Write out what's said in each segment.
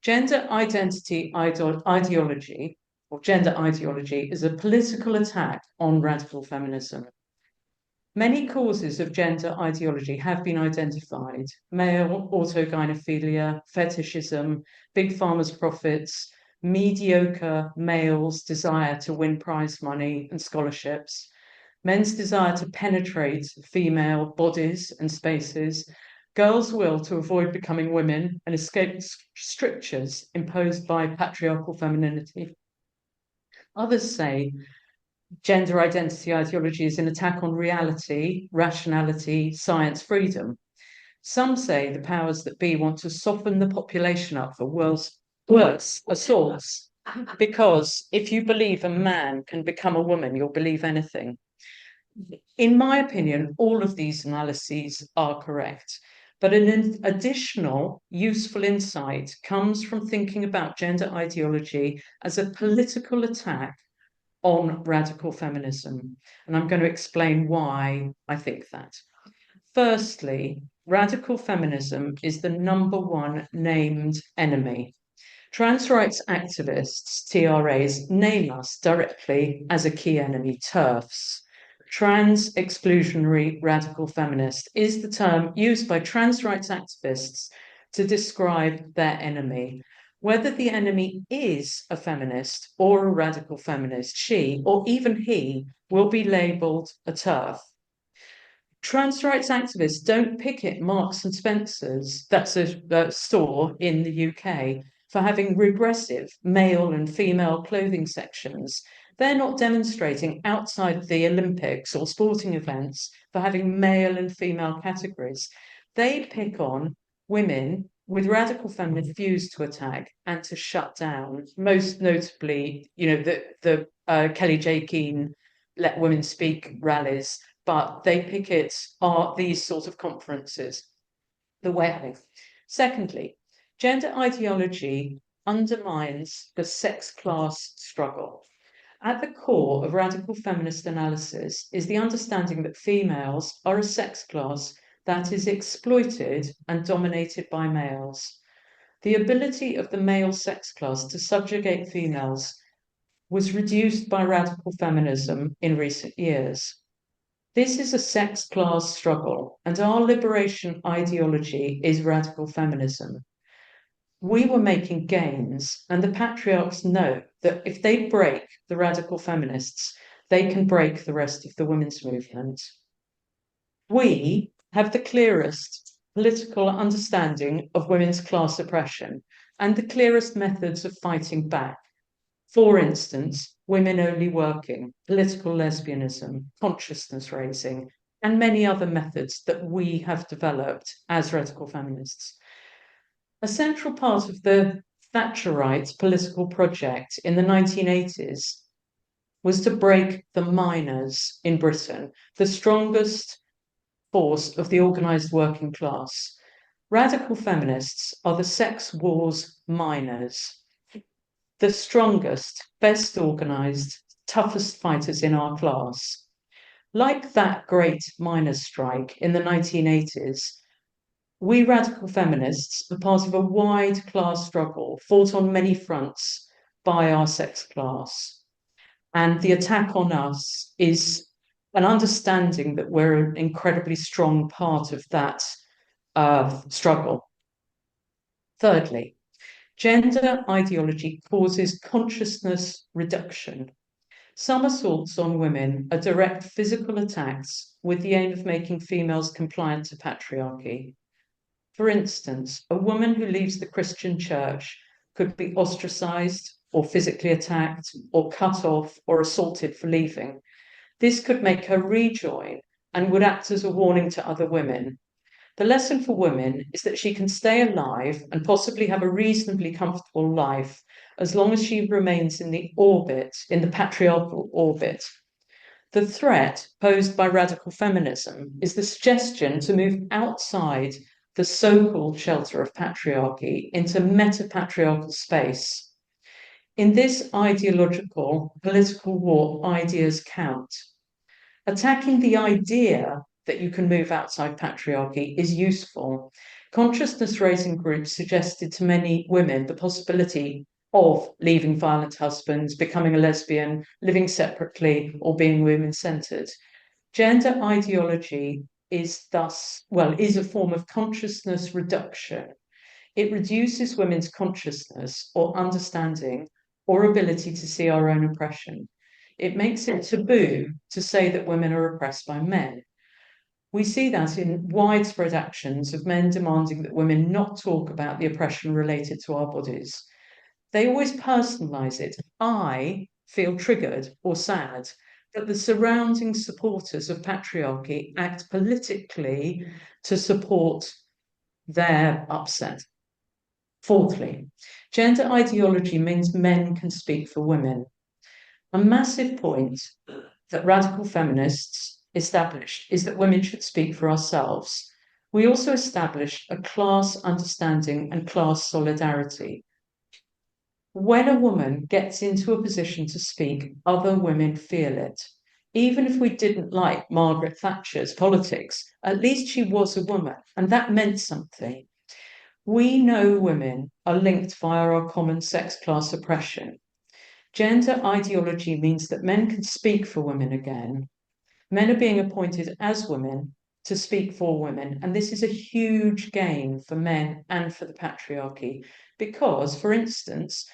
Gender identity ideology, or gender ideology, is a political attack on radical feminism. Many causes of gender ideology have been identified: male autogynephilia, fetishism, big pharma's profits, mediocre males' desire to win prize money and scholarships, men's desire to penetrate female bodies and spaces, girls' will to avoid becoming women and escape strictures imposed by patriarchal femininity. Others say gender identity ideology is an attack on reality, rationality, science, freedom. Some say the powers that be want to soften the population up for worse assaults, because if you believe a man can become a woman, you'll believe anything. In my opinion, all of these analyses are correct, but an additional useful insight comes from thinking about gender ideology as a political attack on radical feminism. And I'm going to explain why I think that. Firstly, radical feminism is the #1 named enemy. Trans rights activists, TRAs, name us directly as a key enemy: TERFs. Trans exclusionary radical feminist is the term used by trans rights activists to describe their enemy. Whether the enemy is a feminist or a radical feminist, she or even he will be labelled a TERF. Trans rights activists don't picket Marks and Spencer's, that's a store in the UK, for having regressive male and female clothing sections. They're not demonstrating outside of the Olympics or sporting events for having male and female categories. They pick on women with radical feminist views to attack and to shut down. Most notably, the Kelly J. Keane Let Women Speak rallies, but they picket these sort of conferences, the way. Secondly, gender ideology undermines the sex class struggle. At the core of radical feminist analysis is the understanding that females are a sex class that is exploited and dominated by males. The ability of the male sex class to subjugate females was reduced by radical feminism in recent years. This is a sex class struggle, and our liberation ideology is radical feminism. We were making gains, and the patriarchs know that if they break the radical feminists, they can break the rest of the women's movement. We have the clearest political understanding of women's class oppression and the clearest methods of fighting back. For instance, women only working, political lesbianism, consciousness raising, and many other methods that we have developed as radical feminists. A central part of the Thatcherite political project in the 1980s was to break the miners in Britain, the strongest force of the organised working class. Radical feminists are the sex wars miners, the strongest, best organised, toughest fighters in our class. Like that great miners' strike in the 1980s, we radical feminists are part of a wide class struggle fought on many fronts by our sex class. And the attack on us is an understanding that we're an incredibly strong part of that struggle. Thirdly, gender ideology causes consciousness reduction. Some assaults on women are direct physical attacks with the aim of making females compliant to patriarchy. For instance, a woman who leaves the Christian church could be ostracized or physically attacked or cut off or assaulted for leaving. This could make her rejoin and would act as a warning to other women. The lesson for women is that she can stay alive and possibly have a reasonably comfortable life as long as she remains in the patriarchal orbit. The threat posed by radical feminism is the suggestion to move outside the so-called shelter of patriarchy into meta-patriarchal space. In this ideological political war, ideas count. Attacking the idea that you can move outside patriarchy is useful. Consciousness raising groups suggested to many women the possibility of leaving violent husbands, becoming a lesbian, living separately, or being women-centered. Gender ideology is a form of consciousness reduction. It reduces women's consciousness or understanding or ability to see our own oppression. It makes it taboo to say that women are oppressed by men. We see that in widespread actions of men demanding that women not talk about the oppression related to our bodies. They always personalize it. I feel triggered or sad, but the surrounding supporters of patriarchy act politically to support their upset. Fourthly, gender ideology means men can speak for women. A massive point that radical feminists established is that women should speak for ourselves. We also established a class understanding and class solidarity. When a woman gets into a position to speak, other women feel it. Even if we didn't like Margaret Thatcher's politics, at least she was a woman, and that meant something. We know women are linked via our common sex class oppression. Gender ideology means that men can speak for women again. Men are being appointed as women to speak for women, and this is a huge gain for men and for the patriarchy because, for instance,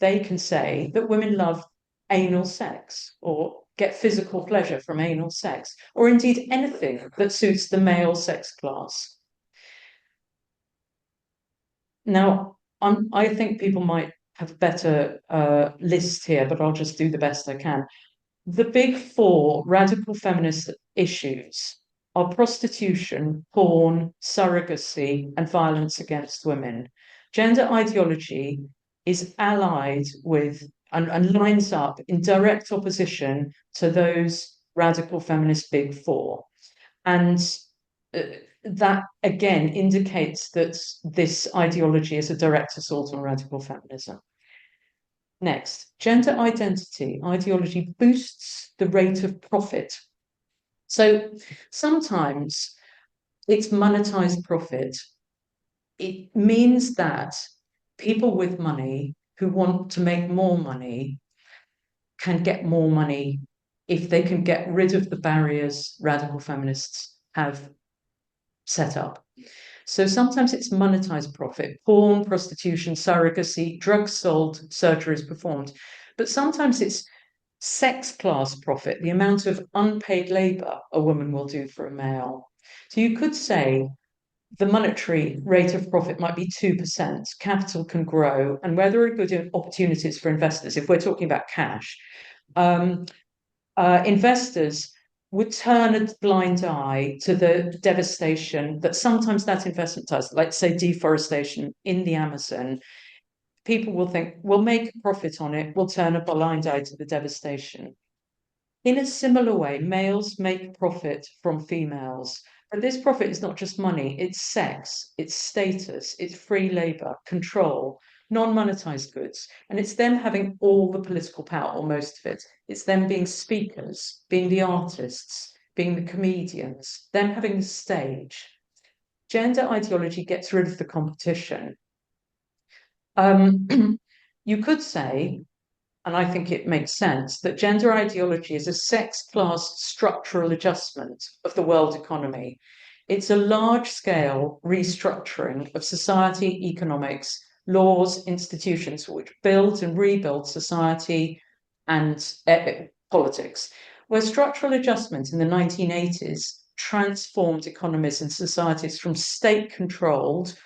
they can say that women love anal sex or get physical pleasure from anal sex, or indeed anything that suits the male sex class. Now, I think people might have a better list here, but I'll just do the best I can. The big four radical feminist issues are prostitution, porn, surrogacy, and violence against women. Gender ideology is allied with and lines up in direct opposition to those radical feminist big four. And that again indicates that this ideology is a direct assault on radical feminism. Next, gender identity ideology boosts the rate of profit. So sometimes it's monetized profit. It means that people with money who want to make more money can get more money if they can get rid of the barriers radical feminists have set up. So sometimes it's monetized profit, porn, prostitution, surrogacy, drugs sold, surgeries performed. But sometimes it's sex class profit, the amount of unpaid labor a woman will do for a male. So you could say the monetary rate of profit might be 2%, capital can grow, and where there are good opportunities for investors, if we're talking about cash, investors would turn a blind eye to the devastation that sometimes that investment does, like say deforestation in the Amazon. People will think, we'll make a profit on it, we'll turn a blind eye to the devastation. In a similar way, males make profit from females, but this profit is not just money, it's sex, it's status, it's free labor, control, non-monetized goods, and it's them having all the political power, or most of it. It's them being speakers, being the artists, being the comedians, them having the stage. Gender ideology gets rid of the competition. You could say, and I think it makes sense, that gender ideology is a sex class structural adjustment of the world economy. It's a large-scale restructuring of society, economics, laws, institutions, which build and rebuild society and politics, where structural adjustment in the 1980s transformed economies and societies from state-controlled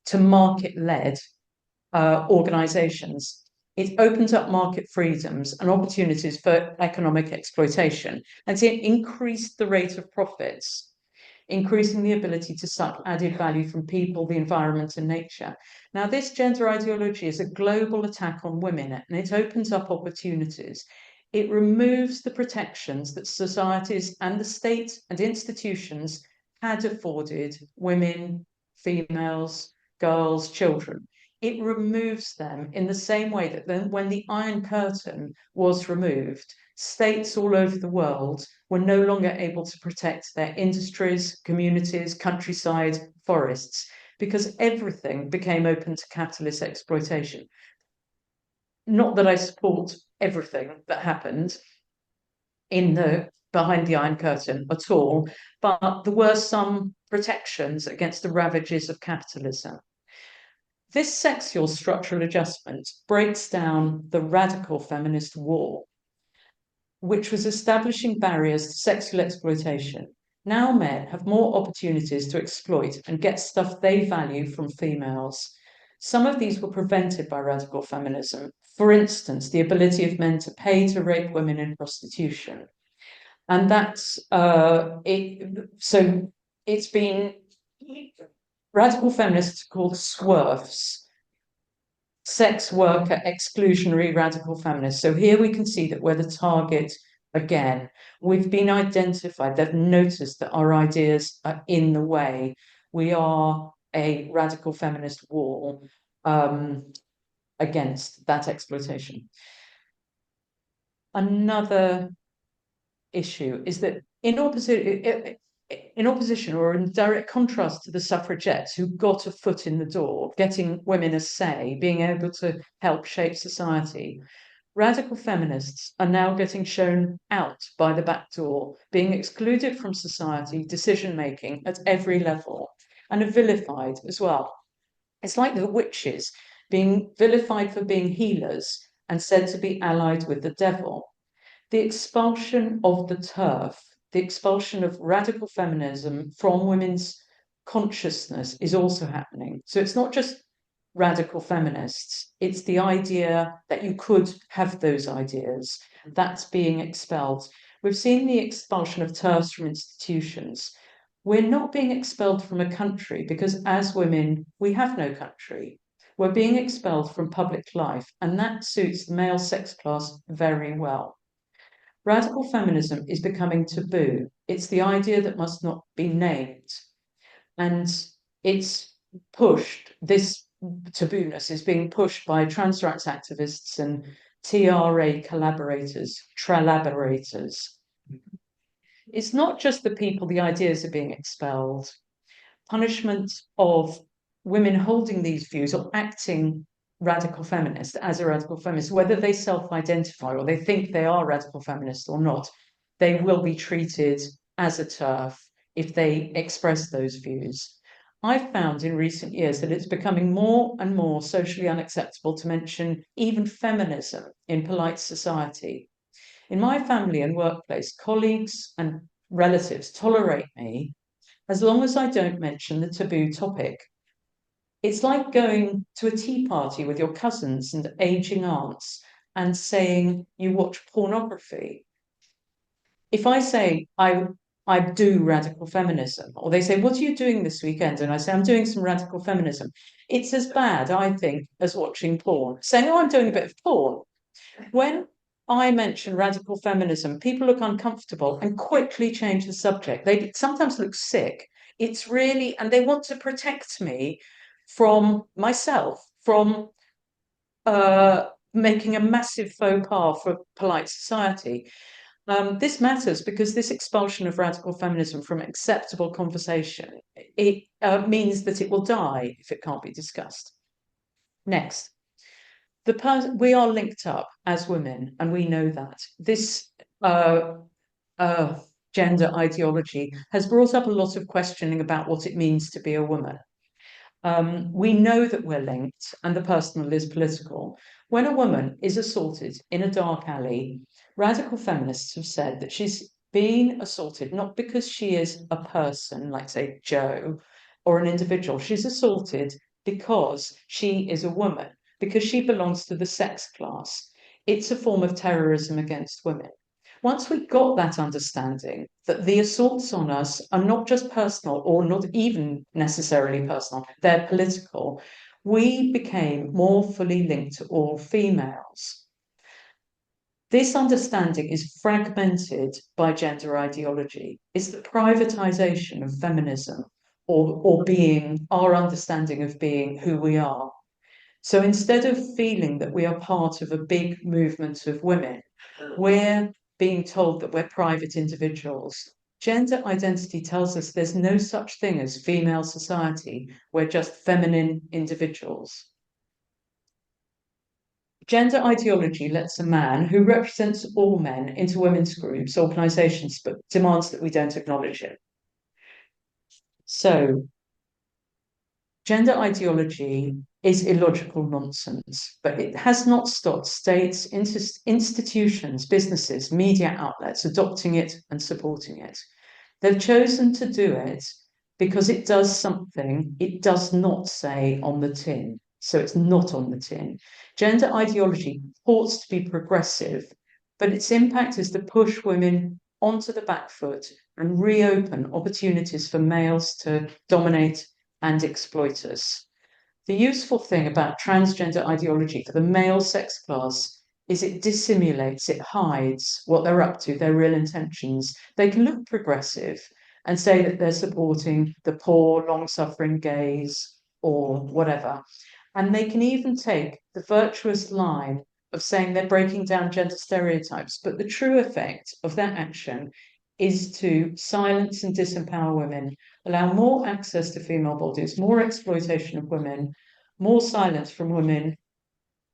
to market-led organizations. It opens up market freedoms and opportunities for economic exploitation, and it increased the rate of profits, increasing the ability to suck added value from people, the environment, and nature. Now, this gender ideology is a global attack on women, and it opens up opportunities. It removes the protections that societies and the state and institutions had afforded women, females, girls, children. It removes them in the same way that when the Iron Curtain was removed, states all over the world were no longer able to protect their industries, communities, countryside, forests, because everything became open to capitalist exploitation. Not that I support everything that happened behind the Iron Curtain at all, but there were some protections against the ravages of capitalism. This sexual structural adjustment breaks down the radical feminist war, which was establishing barriers to sexual exploitation. Now men have more opportunities to exploit and get stuff they value from females. Some of these were prevented by radical feminism. For instance, the ability of men to pay to rape women in prostitution. And that's it. So it's been radical feminists called SWERFs, sex worker exclusionary radical feminists. So here we can see that we're the target again. We've been identified. They've noticed that our ideas are in the way. We are a radical feminist war against that exploitation. Another issue is that in opposition or in direct contrast to the suffragettes who got a foot in the door, getting women a say, being able to help shape society, radical feminists are now getting shown out by the back door, being excluded from society, decision-making at every level, and are vilified as well. It's like the witches being vilified for being healers and said to be allied with the devil. The expulsion of the turf, the expulsion of radical feminism from women's consciousness is also happening. So it's not just radical feminists, it's the idea that you could have those ideas that's being expelled. We've seen the expulsion of turfs from institutions. We're not being expelled from a country because as women, we have no country. We're being expelled from public life, and that suits the male sex class very well. Radical feminism is becoming taboo. It's the idea that must not be named. And it's pushed, this tabooness is being pushed by trans rights activists and TRA collaborators, tralaborators. It's not just the people, the ideas are being expelled. Punishment of women holding these views or acting radical feminist as a radical feminist, whether they self-identify or they think they are radical feminists or not, they will be treated as a TERF if they express those views. I've found in recent years that it's becoming more and more socially unacceptable to mention even feminism in polite society. In my family and workplace, colleagues and relatives tolerate me as long as I don't mention the taboo topic. It's like going to a tea party with your cousins and aging aunts and saying you watch pornography. If I say I do radical feminism, or they say, what are you doing this weekend? And I say, I'm doing some radical feminism. It's as bad, I think, as watching porn. Saying, oh, I'm doing a bit of porn. When I mention radical feminism, people look uncomfortable and quickly change the subject. They sometimes look sick. It's really, and they want to protect me from myself, from making a massive faux pas for polite society. This matters because this expulsion of radical feminism from acceptable conversation, it means that it will die if it can't be discussed. Next, we are linked up as women, and we know that. This gender ideology has brought up a lot of questioning about what it means to be a woman. We know that we're linked and the personal is political. When a woman is assaulted in a dark alley, radical feminists have said that she's being assaulted not because she is a person, like say Joe, or an individual. She's assaulted because she is a woman, because she belongs to the sex class. It's a form of terrorism against women. Once we got that understanding that the assaults on us are not just personal or not even necessarily personal, they're political, we became more fully linked to all females. This understanding is fragmented by gender ideology. It's the privatization of feminism or being, our understanding of being who we are. So instead of feeling that we are part of a big movement of women, we're being told that we're private individuals. Gender identity tells us there's no such thing as female society. We're just feminine individuals. Gender ideology lets a man who represents all men into women's groups, organisations, but demands that we don't acknowledge it. So, gender ideology is illogical nonsense, but it has not stopped states, institutions, businesses, media outlets adopting it and supporting it. They've chosen to do it because it does something it does not say on the tin. So it's not on the tin. Gender ideology purports to be progressive, but its impact is to push women onto the back foot and reopen opportunities for males to dominate and exploit us. The useful thing about transgender ideology for the male sex class is it dissimulates, it hides what they're up to, their real intentions. They can look progressive and say that they're supporting the poor, long-suffering gays or whatever. And they can even take the virtuous line of saying they're breaking down gender stereotypes, but the true effect of that action is to silence and disempower women, allow more access to female bodies, more exploitation of women, more silence from women,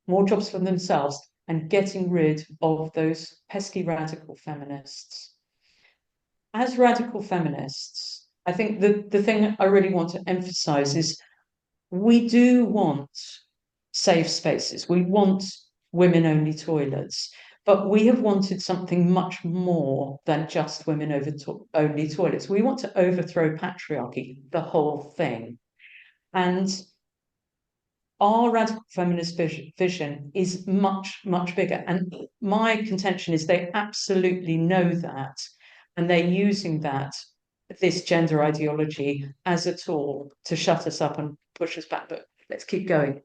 more jobs for themselves, and getting rid of those pesky radical feminists. As radical feminists, I think the thing I really want to emphasize is we do want safe spaces. We want women-only toilets, but we have wanted something much more than just women-only toilets. We want to overthrow patriarchy, the whole thing. And our radical feminist vision is much, much bigger. And my contention is they absolutely know that, and they're using this gender ideology as a tool to shut us up and push us back. But let's keep going.